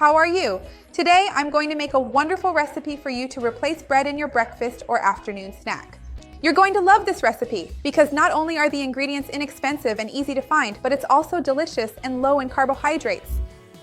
how are you? Today I'm going to make a wonderful recipe for you to replace bread in your breakfast or afternoon snack. You're going to love this recipe because not only are the ingredients inexpensive and easy to find, but it's also delicious and low in carbohydrates.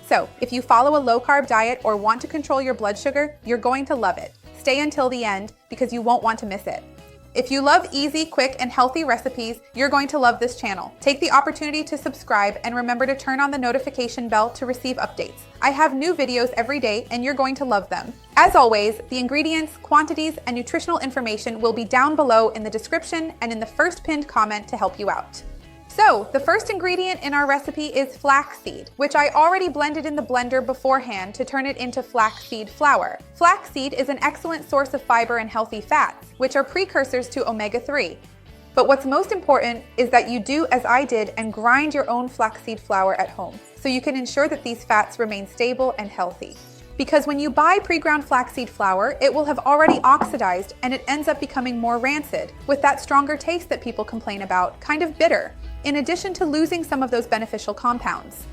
So if you follow a low-carb diet or want to control your blood sugar, you're going to love it. Stay until the end because you won't want to miss it. If you love easy, quick, and healthy recipes, you're going to love this channel. Take the opportunity to subscribe and remember to turn on the notification bell to receive updates. I have new videos every day and you're going to love them. As always, the ingredients, quantities, and nutritional information will be down below in the description and in the first pinned comment to help you out. So, the first ingredient in our recipe is flaxseed, which I already blended in the blender beforehand to turn it into flaxseed flour. Flaxseed is an excellent source of fiber and healthy fats, which are precursors to omega-3. But what's most important is that you do as I did and grind your own flaxseed flour at home, so you can ensure that these fats remain stable and healthy. Because when you buy pre-ground flaxseed flour, it will have already oxidized and it ends up becoming more rancid, with that stronger taste that people complain about, kind of bitter, in addition to losing some of those beneficial compounds.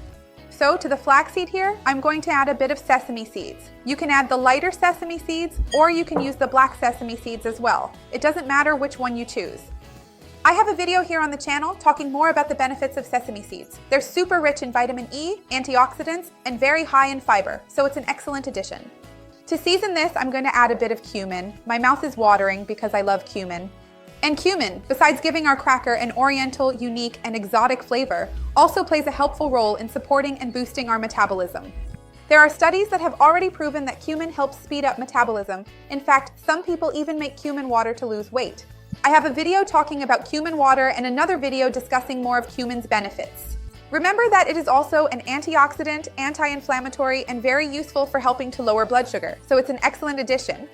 So to the flaxseed here, I'm going to add a bit of sesame seeds. You can add the lighter sesame seeds or you can use the black sesame seeds as well. It doesn't matter which one you choose. I have a video here on the channel talking more about the benefits of sesame seeds. They're super rich in vitamin E, antioxidants, and very high in fiber, so it's an excellent addition. To season this, I'm going to add a bit of cumin. My mouth is watering because I love cumin. And cumin, besides giving our cracker an oriental, unique, and exotic flavor, also plays a helpful role in supporting and boosting our metabolism. There are studies that have already proven that cumin helps speed up metabolism. In fact, some people even make cumin water to lose weight. I have a video talking about cumin water and another video discussing more of cumin's benefits. Remember that it is also an antioxidant, anti-inflammatory, and very useful for helping to lower blood sugar, so it's an excellent addition.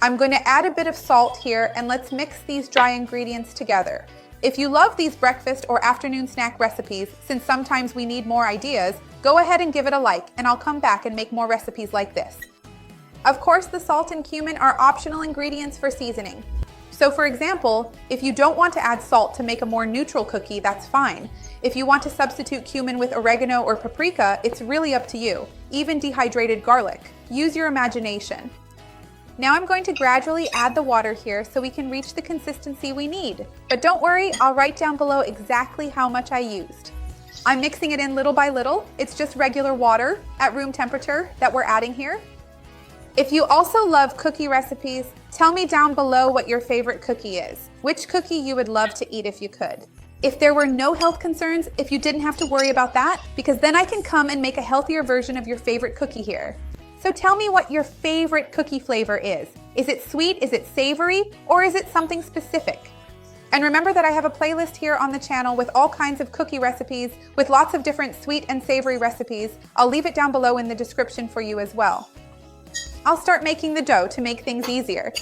I'm going to add a bit of salt here and let's mix these dry ingredients together. If you love these breakfast or afternoon snack recipes, since sometimes we need more ideas, go ahead and give it a like and I'll come back and make more recipes like this. Of course, the salt and cumin are optional ingredients for seasoning. So for example, if you don't want to add salt to make a more neutral cookie, that's fine. If you want to substitute cumin with oregano or paprika, it's really up to you. Even dehydrated garlic. Use your imagination. Now I'm going to gradually add the water here so we can reach the consistency we need. But don't worry, I'll write down below exactly how much I used. I'm mixing it in little by little. It's just regular water at room temperature that we're adding here. If you also love cookie recipes, tell me down below what your favorite cookie is. Which cookie you would love to eat if you could. If there were no health concerns, if you didn't have to worry about that, because then I can come and make a healthier version of your favorite cookie here. So tell me what your favorite cookie flavor is. Is it sweet, is it savory, or is it something specific? And remember that I have a playlist here on the channel with all kinds of cookie recipes, with lots of different sweet and savory recipes. I'll leave it down below in the description for you as well. I'll start making the dough to make things easier.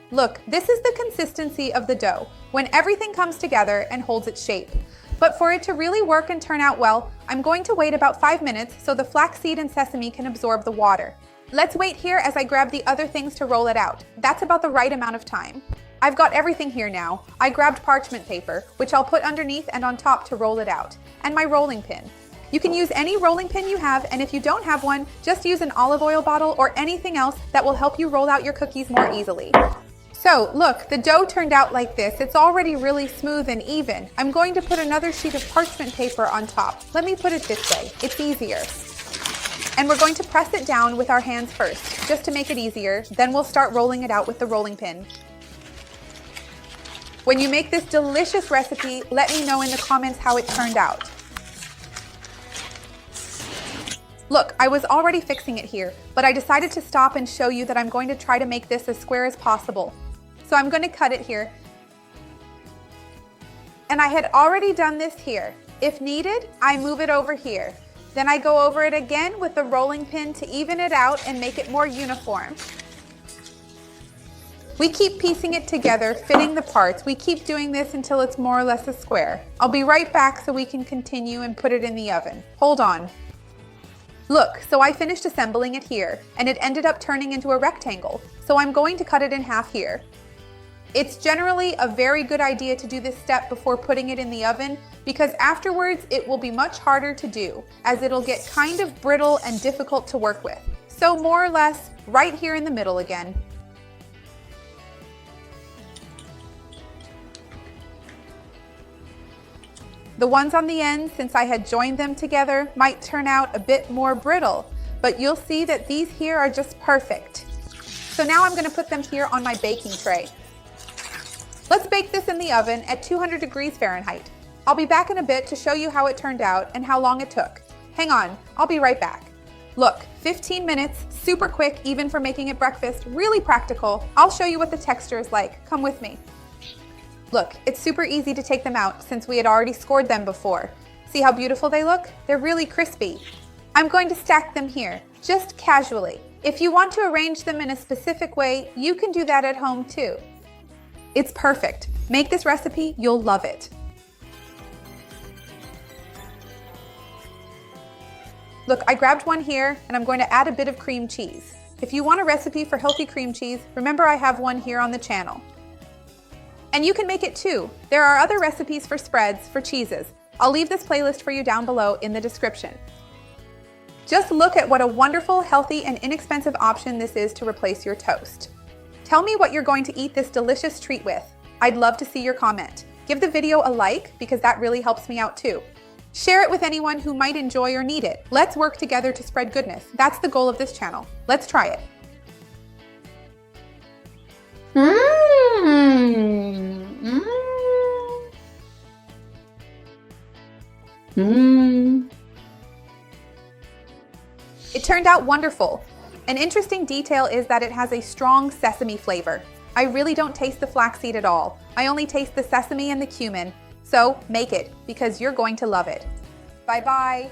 Look, this is the consistency of the dough, when everything comes together and holds its shape. But for it to really work and turn out well, I'm going to wait about 5 minutes so the flaxseed and sesame can absorb the water. Let's wait here as I grab the other things to roll it out. That's about the right amount of time. I've got everything here now. I grabbed parchment paper, which I'll put underneath and on top to roll it out, and my rolling pin. You can use any rolling pin you have, and if you don't have one, just use an olive oil bottle or anything else that will help you roll out your cookies more easily. So look, the dough turned out like this. It's already really smooth and even. I'm going to put another sheet of parchment paper on top. Let me put it this way, it's easier. And we're going to press it down with our hands first, just to make it easier. Then we'll start rolling it out with the rolling pin. When you make this delicious recipe, let me know in the comments how it turned out. Look, I was already fixing it here, but I decided to stop and show you that I'm going to try to make this as square as possible. So I'm going to cut it here. And I had already done this here. If needed, I move it over here. Then I go over it again with the rolling pin to even it out and make it more uniform. We keep piecing it together, fitting the parts. We keep doing this until it's more or less a square. I'll be right back so we can continue and put it in the oven. Hold on. Look, so I finished assembling it here, and it ended up turning into a rectangle, so I'm going to cut it in half here. It's generally a very good idea to do this step before putting it in the oven because afterwards it will be much harder to do as it'll get kind of brittle and difficult to work with. So more or less right here in the middle again. The ones on the end, since I had joined them together, might turn out a bit more brittle, but you'll see that these here are just perfect. So now I'm going to put them here on my baking tray. Let's bake this in the oven at 200 degrees Fahrenheit. I'll be back in a bit to show you how it turned out and how long it took. Hang on, I'll be right back. Look, 15 minutes, super quick even for making it breakfast, really practical. I'll show you what the texture is like. Come with me. Look, it's super easy to take them out since we had already scored them before. See how beautiful they look? They're really crispy. I'm going to stack them here, just casually. If you want to arrange them in a specific way, you can do that at home too. It's perfect. Make this recipe, you'll love it. Look, I grabbed one here and I'm going to add a bit of cream cheese. If you want a recipe for healthy cream cheese, remember I have one here on the channel. And you can make it too. There are other recipes for spreads for cheeses. I'll leave this playlist for you down below in the description. Just look at what a wonderful, healthy, and inexpensive option this is to replace your toast. Tell me what you're going to eat this delicious treat with. I'd love to see your comment. Give the video a like because that really helps me out too. Share it with anyone who might enjoy or need it. Let's work together to spread goodness. That's the goal of this channel. Let's try it. It turned out wonderful. An interesting detail is that it has a strong sesame flavor. I really don't taste the flaxseed at all. I only taste the sesame and the cumin. So make it because you're going to love it. Bye-bye.